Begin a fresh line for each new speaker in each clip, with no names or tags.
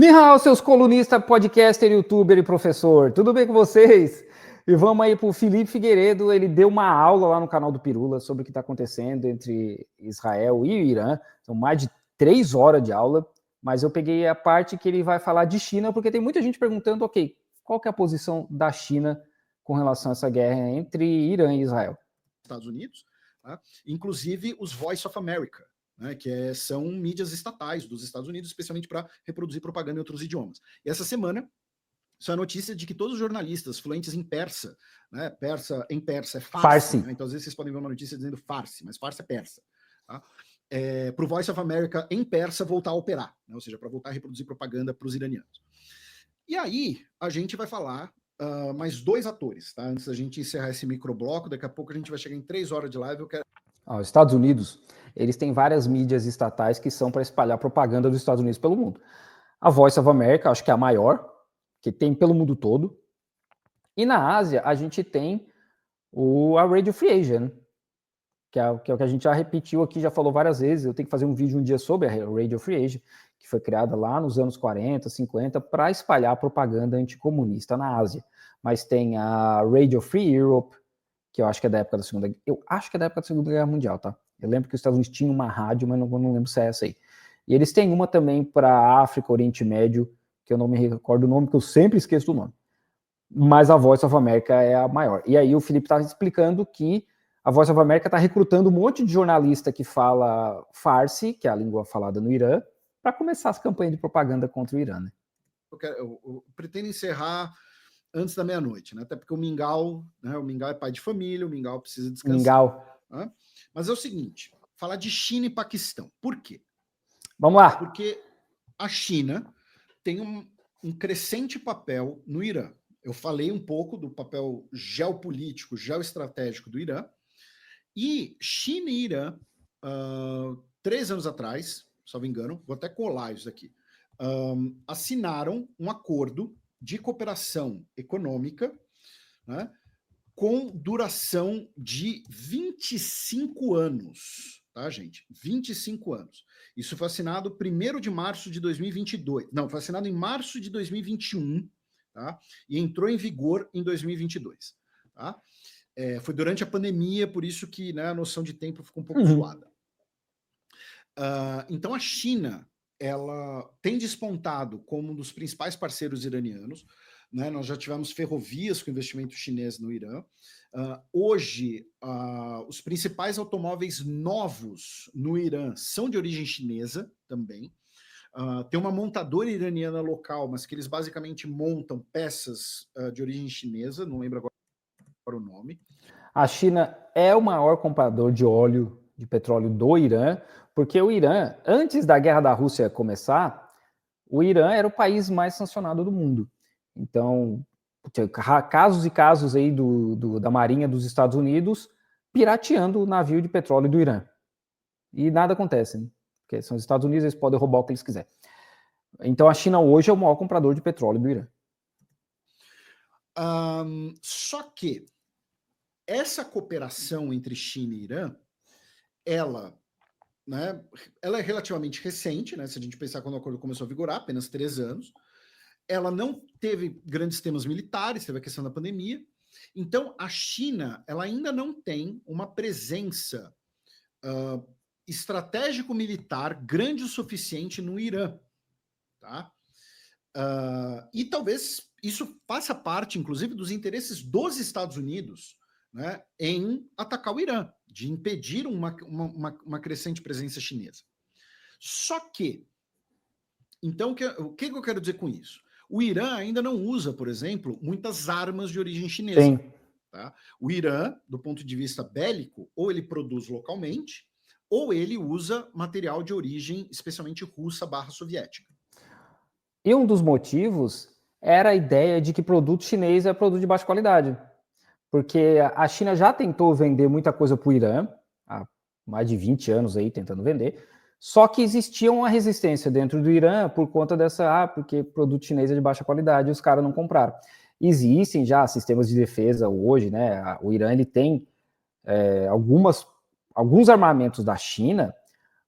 Ni hao, seus colunistas, podcaster, youtuber e professor. Tudo bem com vocês? E vamos aí para o Felipe Figueiredo. Ele deu uma aula lá no canal do Pirula sobre o que está acontecendo entre Israel e o Irã. São mais de 3 horas de aula, mas eu peguei a parte que ele vai falar de China, porque tem muita gente perguntando, ok, qual que é a posição da China com relação a essa guerra entre Irã e Israel?
Estados Unidos, tá? Inclusive os Voice of America, né, que são mídias estatais dos Estados Unidos, especialmente para reproduzir propaganda em outros idiomas. E essa semana, isso é a notícia de que todos os jornalistas fluentes em persa, né, em persa é farsi, né, então às vezes vocês podem ver uma notícia dizendo farsi, mas farsi é persa, tá? Para o Voice of America em persa voltar a operar, né, ou seja, para voltar a reproduzir propaganda para os iranianos. E aí, a gente vai falar mais 2 atores, tá? Antes da gente encerrar esse microbloco, daqui a pouco a gente vai chegar em 3 horas de live, eu quero...
Os Estados Unidos, eles têm várias mídias estatais que são para espalhar propaganda dos Estados Unidos pelo mundo. A Voice of America, acho que é a maior, que tem pelo mundo todo. E na Ásia, a gente tem a Radio Free Asia, né? que é o que a gente já repetiu aqui, já falou várias vezes. Eu tenho que fazer um vídeo um dia sobre a Radio Free Asia, que foi criada lá nos anos 40, 50, para espalhar propaganda anticomunista na Ásia. Mas tem a Radio Free Europe, que eu acho que é da época da Segunda Guerra Mundial, tá? Eu lembro que os Estados Unidos tinham uma rádio, mas não lembro se é essa aí. E eles têm uma também para África, Oriente Médio, que eu não me recordo o nome, que eu sempre esqueço do nome. Mas a Voice of America é a maior. E aí o Felipe está explicando que a Voice of America está recrutando um monte de jornalista que fala farsi, que é a língua falada no Irã, para começar as campanhas de propaganda contra o Irã, né?
Eu pretendo encerrar antes da meia-noite, né? Até porque o Mingau é pai de família, o Mingau precisa descansar. Né? Mas é o seguinte, falar de China e Paquistão. Por quê?
Vamos lá.
Porque a China tem um crescente papel no Irã. Eu falei um pouco do papel geopolítico, geoestratégico do Irã. E China e Irã, 3 anos atrás, se não me engano, vou até colar isso aqui, assinaram um acordo de cooperação econômica, né, com duração de 25 anos, tá, gente? 25 anos. Isso foi assinado 1º de março de 2022. Não, foi assinado em março de 2021, tá? E entrou em vigor em 2022, tá? Foi durante a pandemia, por isso que, né, a noção de tempo ficou um pouco zoada. Então a China, ela tem despontado como um dos principais parceiros iranianos, né? Nós já tivemos ferrovias com investimento chinês no Irã. Hoje, os principais automóveis novos no Irã são de origem chinesa também. Tem uma montadora iraniana local, mas que eles basicamente montam peças de origem chinesa, não lembro agora o nome.
A China é o maior comprador de óleo, de petróleo do Irã, porque o Irã, antes da guerra da Rússia começar, o Irã era o país mais sancionado do mundo. Então, casos e casos aí da Marinha dos Estados Unidos pirateando o navio de petróleo do Irã. E nada acontece, né? Porque são os Estados Unidos, eles podem roubar o que eles quiserem. Então, a China hoje é o maior comprador de petróleo do Irã.
Só que essa cooperação entre China e Irã, ela é relativamente recente, né? Se a gente pensar quando o acordo começou a vigorar, apenas 3 anos. Ela não teve grandes temas militares, teve a questão da pandemia. Então, a China, ela ainda não tem uma presença estratégico-militar grande o suficiente no Irã, tá? E talvez isso faça parte, inclusive, dos interesses dos Estados Unidos, né, em atacar o Irã, de impedir uma crescente presença chinesa. Só que, então, o que eu quero dizer com isso? O Irã ainda não usa, por exemplo, muitas armas de origem chinesa.
Sim.
Tá? O Irã, do ponto de vista bélico, ou ele produz localmente, ou ele usa material de origem especialmente russa/soviética.
E um dos motivos era a ideia de que produto chinês é produto de baixa qualidade. Porque a China já tentou vender muita coisa para o Irã, há mais de 20 anos aí tentando vender, só que existia uma resistência dentro do Irã por conta porque produto chinês é de baixa qualidade e os caras não compraram. Existem já sistemas de defesa hoje, né? O Irã ele tem alguns armamentos da China,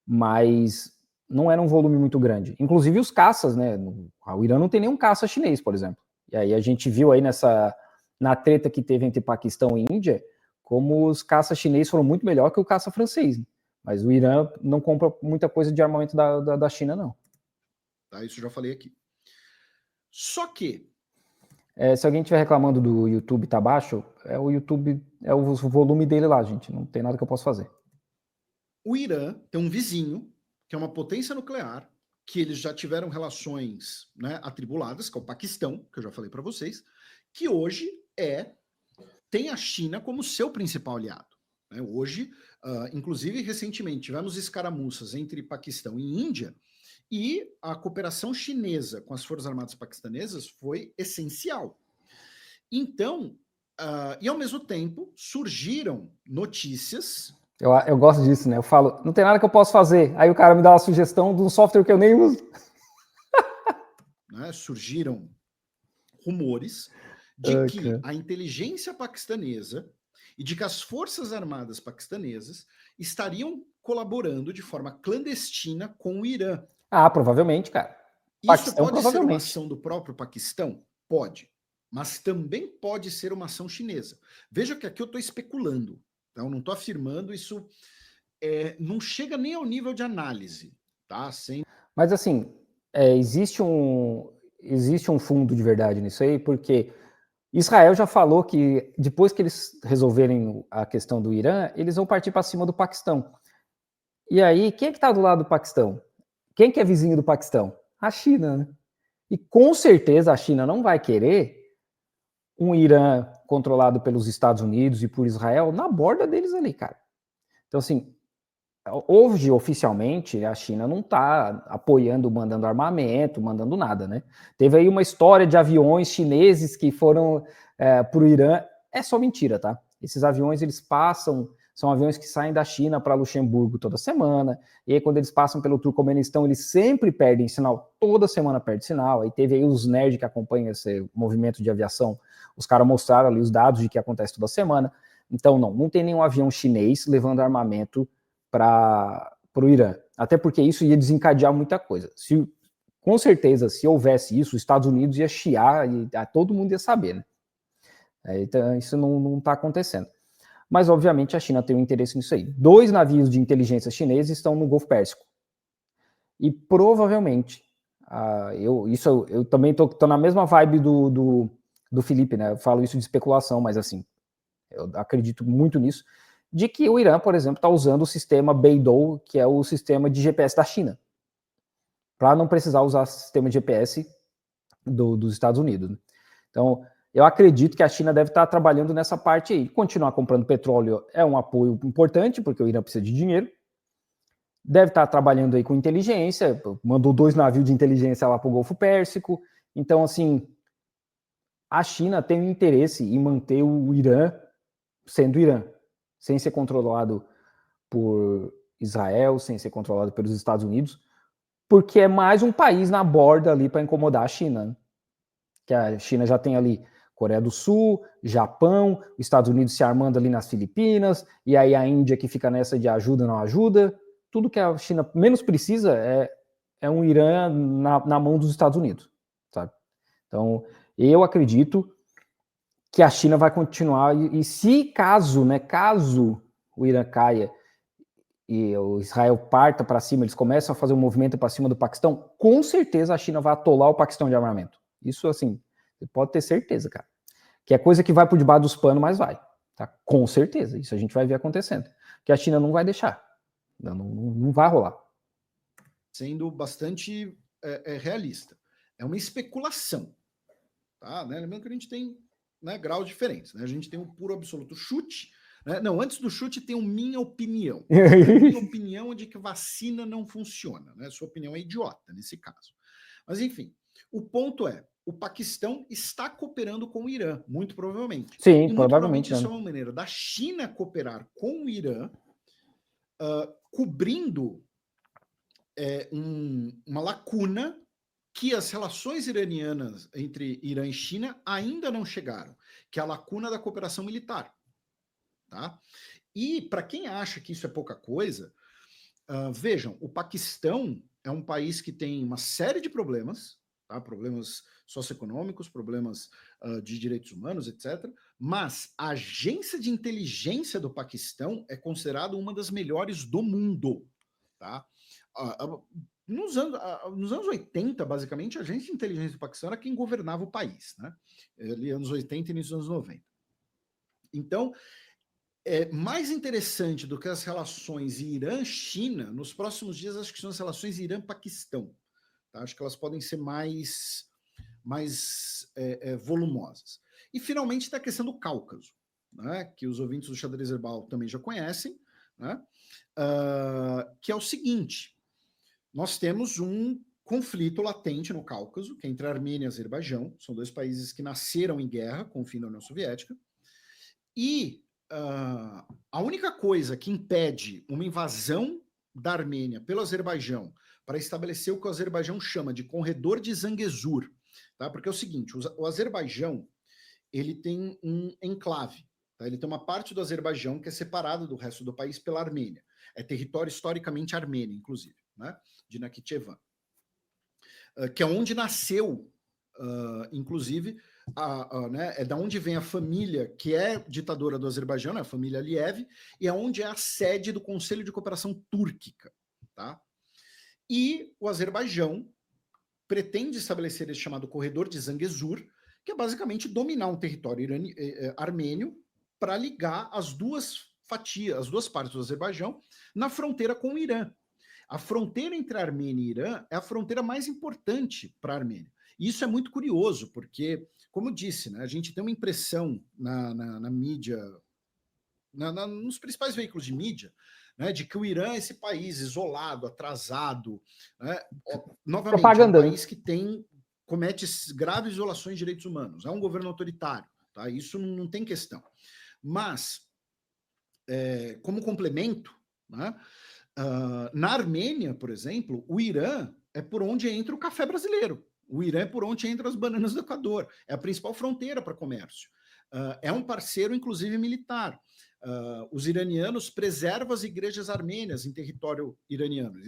mas não era um volume muito grande. Inclusive os caças, né? O Irã não tem nenhum caça chinês, por exemplo. E aí a gente viu aí na treta que teve entre Paquistão e Índia, como os caças chineses foram muito melhor que o caça francês. Né? Mas o Irã não compra muita coisa de armamento da China, não.
Tá, isso eu já falei aqui. Só que...
se alguém estiver reclamando do YouTube tá baixo, o YouTube, é o volume dele lá, gente. Não tem nada que eu possa fazer.
O Irã tem um vizinho, que é uma potência nuclear, que eles já tiveram relações, né, atribuladas, que é o Paquistão, que eu já falei para vocês, que hoje tem a China como seu principal aliado. Né? Hoje, inclusive recentemente, tivemos escaramuças entre Paquistão e Índia, e a cooperação chinesa com as Forças Armadas paquistanesas foi essencial. Então, e ao mesmo tempo, surgiram notícias...
Eu gosto disso, né? Eu falo, não tem nada que eu possa fazer. Aí o cara me dá uma sugestão de um software que eu nem uso.
Né? Surgiram rumores de que a inteligência paquistanesa e de que as Forças Armadas paquistanesas estariam colaborando de forma clandestina com o Irã.
Ah, provavelmente, cara.
Isso pode ser uma ação do próprio Paquistão? Pode. Mas também pode ser uma ação chinesa. Veja que aqui eu estou especulando. Tá? Eu não estou afirmando, isso não chega nem ao nível de análise. Tá?
Mas assim, existe um fundo de verdade nisso aí, porque Israel já falou que depois que eles resolverem a questão do Irã, eles vão partir para cima do Paquistão. E aí, quem é que está do lado do Paquistão? Quem que é vizinho do Paquistão? A China, né? E com certeza a China não vai querer um Irã controlado pelos Estados Unidos e por Israel na borda deles ali, cara. Então, assim, hoje, oficialmente, a China não está apoiando, mandando armamento, mandando nada, né? Teve aí uma história de aviões chineses que foram para o Irã. É só mentira, tá? Esses aviões, eles passam, são aviões que saem da China para Luxemburgo toda semana, e aí quando eles passam pelo Turcomenistão, eles sempre perdem sinal, toda semana perde sinal. Aí teve aí os nerds que acompanham esse movimento de aviação, os caras mostraram ali os dados de que acontece toda semana. Então, não tem nenhum avião chinês levando armamento para o Irã. Até porque isso ia desencadear muita coisa. Com certeza, se houvesse isso, os Estados Unidos ia chiar e todo mundo ia saber, né? Então, isso não está acontecendo. Mas, obviamente, a China tem um interesse nisso aí. 2 navios de inteligência chineses estão no Golfo Pérsico. E provavelmente, eu também estou na mesma vibe do Felipe, né? Eu falo isso de especulação, mas assim, eu acredito muito nisso, de que o Irã, por exemplo, está usando o sistema Beidou, que é o sistema de GPS da China, para não precisar usar o sistema de GPS dos Estados Unidos. Né? Então, eu acredito que a China deve estar trabalhando nessa parte aí. Continuar comprando petróleo é um apoio importante, porque o Irã precisa de dinheiro. Deve estar trabalhando aí com inteligência, mandou 2 navios de inteligência lá para o Golfo Pérsico. Então, assim, a China tem um interesse em manter o Irã sendo Irã, sem ser controlado por Israel, sem ser controlado pelos Estados Unidos, porque é mais um país na borda ali para incomodar a China. Né? Que a China já tem ali Coreia do Sul, Japão, os Estados Unidos se armando ali nas Filipinas, e aí a Índia que fica nessa de ajuda, não ajuda. Tudo que a China menos precisa é um Irã na mão dos Estados Unidos, sabe? Então, eu acredito que a China vai continuar, e se caso o Irã caia e o Israel parta para cima, eles começam a fazer um movimento para cima do Paquistão, com certeza a China vai atolar o Paquistão de armamento. Isso, assim, você pode ter certeza, cara. Que é coisa que vai por debaixo dos panos, mas vai. Tá? Com certeza. Isso a gente vai ver acontecendo. Que a China não vai deixar. Não vai rolar.
Sendo bastante realista. É uma especulação. Tá? Né? Lembrando que a gente tem, né, graus diferentes. Né? A gente tem um puro absoluto chute. Né? Não, antes do chute tem minha opinião. Minha opinião é de que vacina não funciona. Né? Sua opinião é idiota nesse caso. Mas, enfim, o ponto é, o Paquistão está cooperando com o Irã, muito provavelmente.
Sim,
e
provavelmente.
Isso é uma maneira da China cooperar com o Irã, cobrindo uma lacuna que as relações iranianas entre Irã e China ainda não chegaram, que é a lacuna da cooperação militar. Tá? E para quem acha que isso é pouca coisa, vejam, o Paquistão é um país que tem uma série de problemas, tá? Problemas socioeconômicos, problemas de direitos humanos, etc. Mas a agência de inteligência do Paquistão é considerada uma das melhores do mundo, tá? Nos anos 80, basicamente, a agência de inteligência do Paquistão era quem governava o país, né? Ali, anos 80 e início dos anos 90. Então, é mais interessante do que as relações Irã-China, nos próximos dias, acho que são as relações Irã-Paquistão. Tá? Acho que elas podem ser mais volumosas. E, finalmente, está a questão do Cáucaso, né? Que os ouvintes do Xadrez Herbal também já conhecem, né? Que é o seguinte: nós temos um conflito latente no Cáucaso, que é entre a Armênia e Azerbaijão. São dois países que nasceram em guerra com o fim da União Soviética. E a única coisa que impede uma invasão da Armênia pelo Azerbaijão para estabelecer o que o Azerbaijão chama de corredor de Zangezur, tá? Porque é o seguinte, o Azerbaijão ele tem um enclave, tá? Ele tem uma parte do Azerbaijão que é separada do resto do país pela Armênia. É território historicamente armênio, inclusive, né? De Nakhitchevan, que é onde nasceu, inclusive, né, é da onde vem a família que é ditadora do Azerbaijão, né, a família Aliyev, e é onde é a sede do Conselho de Cooperação Túrquica, tá? E o Azerbaijão pretende estabelecer esse chamado corredor de Zangezur, que é basicamente dominar um território armênio para ligar as duas fatias, as duas partes do Azerbaijão, na fronteira com o Irã. A fronteira entre a Armênia e Irã é a fronteira mais importante para a Armênia. E isso é muito curioso, porque, como eu disse, né, a gente tem uma impressão na mídia, nos principais veículos de mídia, né, de que o Irã é esse país isolado, atrasado, né? Novamente,
propaganda,
é um país que comete graves violações de direitos humanos, é um governo autoritário, tá? Isso não tem questão. Mas, como complemento, né, na Armênia, por exemplo, o Irã é por onde entra o café brasileiro. O Irã é por onde entram as bananas do Equador. É a principal fronteira para comércio. É um parceiro, inclusive, militar. Os iranianos preservam as igrejas armênias em território iraniano.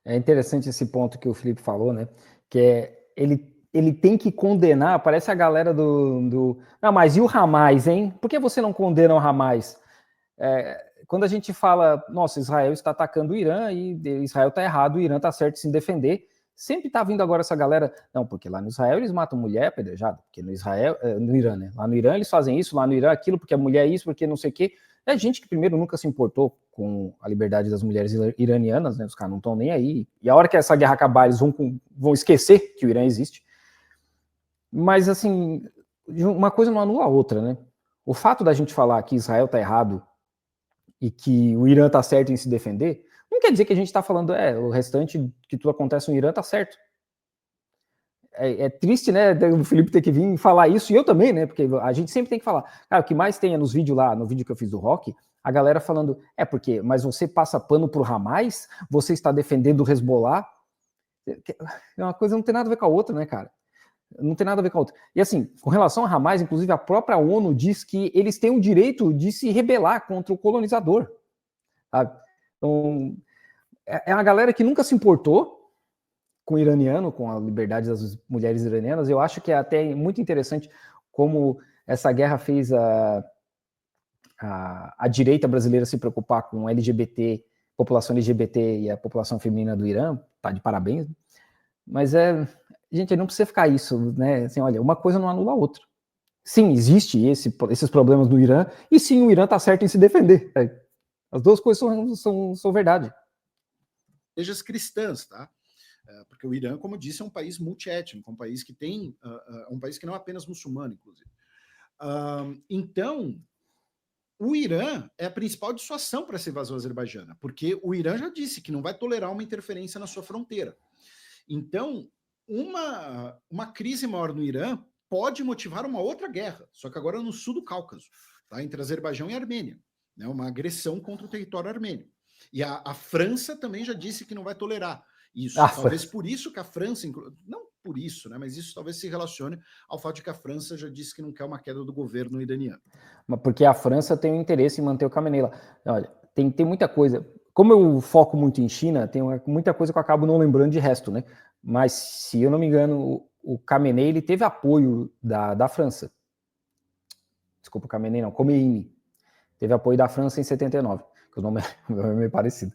É interessante esse ponto que o Felipe falou, né? Que ele tem que condenar, parece a galera do... Não, mas e o Hamas, hein? Por que você não condena o Hamas? Quando a gente fala, nossa, Israel está atacando o Irã e Israel está errado, o Irã está certo em se defender, sempre está vindo agora essa galera, não, porque lá no Israel eles matam mulher apedrejada, porque no Israel, no Irã, né? Lá no Irã eles fazem isso, lá no Irã aquilo, porque a mulher é isso, porque não sei o quê. É gente que primeiro nunca se importou com a liberdade das mulheres iranianas, né? Os caras não estão nem aí. E a hora que essa guerra acabar, eles vão esquecer que o Irã existe. Mas, assim, uma coisa não anula a outra, né? O fato da gente falar que Israel está errado e que o Irã está certo em se defender, não quer dizer que a gente está falando, o restante que tudo acontece no Irã está certo. É triste, né, o Felipe ter que vir falar isso, e eu também, né, porque a gente sempre tem que falar. Cara, o que mais tem é nos vídeos lá, no vídeo que eu fiz do Rock, a galera falando, porque, mas você passa pano pro Hamas, você está defendendo o Hezbollah, uma coisa não tem nada a ver com a outra, né, cara? Não tem nada a ver com a outra. E assim, com relação a Hamas, inclusive a própria ONU diz que eles têm o direito de se rebelar contra o colonizador. Sabe? Então, é uma galera que nunca se importou com o iraniano, com a liberdade das mulheres iranianas. Eu acho que é até muito interessante como essa guerra fez a direita brasileira se preocupar com LGBT, população LGBT e a população feminina do Irã. Tá de parabéns. Mas gente, não precisa ficar isso, né? Assim, olha, uma coisa não anula a outra. Sim, existe esses problemas no Irã, e sim, o Irã está certo em se defender. As duas coisas são verdade.
Igrejas cristãs, tá? Porque o Irã, como eu disse, é um país multiétnico, um país que tem, um país que não é apenas muçulmano, inclusive. Então, o Irã é a principal dissuasão para essa invasão azerbaijana, porque o Irã já disse que não vai tolerar uma interferência na sua fronteira. Então, uma crise maior no Irã pode motivar uma outra guerra, só que agora no sul do Cáucaso, tá? Entre Azerbaijão e Armênia, né? Uma agressão contra o território armênio. E a França também já disse que não vai tolerar isso. Talvez por isso que a França, não por isso, né? Mas isso talvez se relacione ao fato de que a França já disse que não quer uma queda do governo iraniano.
Porque a França tem o interesse em manter o Khamenei lá. Olha, tem muita coisa. como eu foco muito em China, tem muita coisa que eu acabo não lembrando de resto, né? Mas, se eu não me engano, o Khamenei, ele teve apoio da França. Desculpa, Khamenei não, Khomeini. Teve apoio da França em 79, que o nome é meio parecido.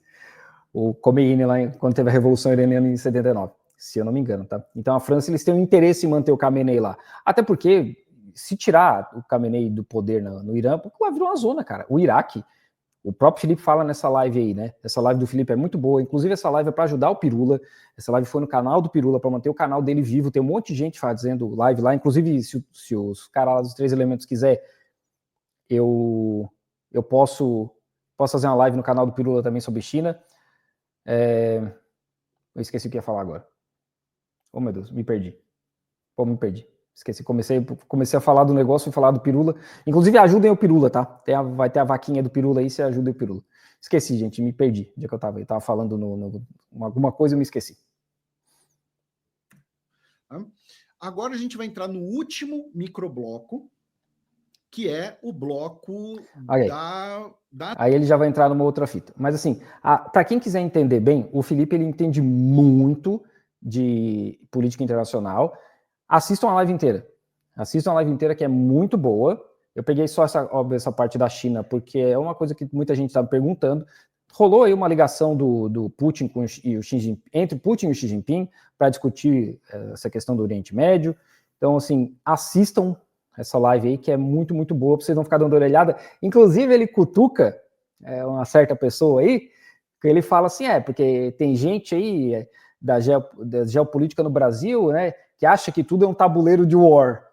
O Khomeini lá, quando teve a Revolução Iraniana em 79, se eu não me engano, tá? Então a França, eles têm um interesse em manter o Khamenei lá. Até porque, se tirar o Khamenei do poder no Irã, vai virar uma zona, cara. O Iraque, o próprio Felipe fala nessa live aí, né? Essa live do Felipe é muito boa. Inclusive, essa live é para ajudar o Pirula. Essa live foi no canal do Pirula, para manter o canal dele vivo. Tem um monte de gente fazendo live lá. Inclusive, se os caras lá dos 3 Elementos quiser, eu posso fazer uma live no canal do Pirula também sobre China. Eu esqueci o que ia falar agora. Oh, meu Deus, me perdi. Me perdi. Esqueci, comecei a falar do negócio, falar do Pirula. Inclusive, ajudem o Pirula, tá? Vai ter a vaquinha do Pirula aí, você ajuda o Pirula. Esqueci, gente, me perdi. Onde é que eu tava? Eu tava falando alguma coisa e eu me esqueci.
Agora a gente vai entrar no último microbloco, que é o bloco
Aí ele já vai entrar numa outra fita. Mas assim, para quem quiser entender bem, o Felipe, ele entende muito de política internacional. Assistam a live inteira. Assistam a live inteira, que é muito boa. Eu peguei só essa parte da China, porque é uma coisa que muita gente estava perguntando. Rolou aí uma ligação do Putin e o Xi Jinping, entre Putin e o Xi Jinping, para discutir essa questão do Oriente Médio. Então, assim, assistam essa live aí, que é muito, muito boa, para vocês não ficar dando orelhada. Inclusive, ele cutuca uma certa pessoa aí, que ele fala assim, porque tem gente aí da geopolítica no Brasil, né, que acha que tudo é um tabuleiro de war.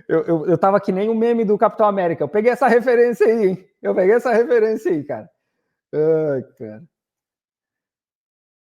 Eu tava que nem o meme do Capitão América. Eu peguei essa referência aí, hein? Cara. Ai, cara.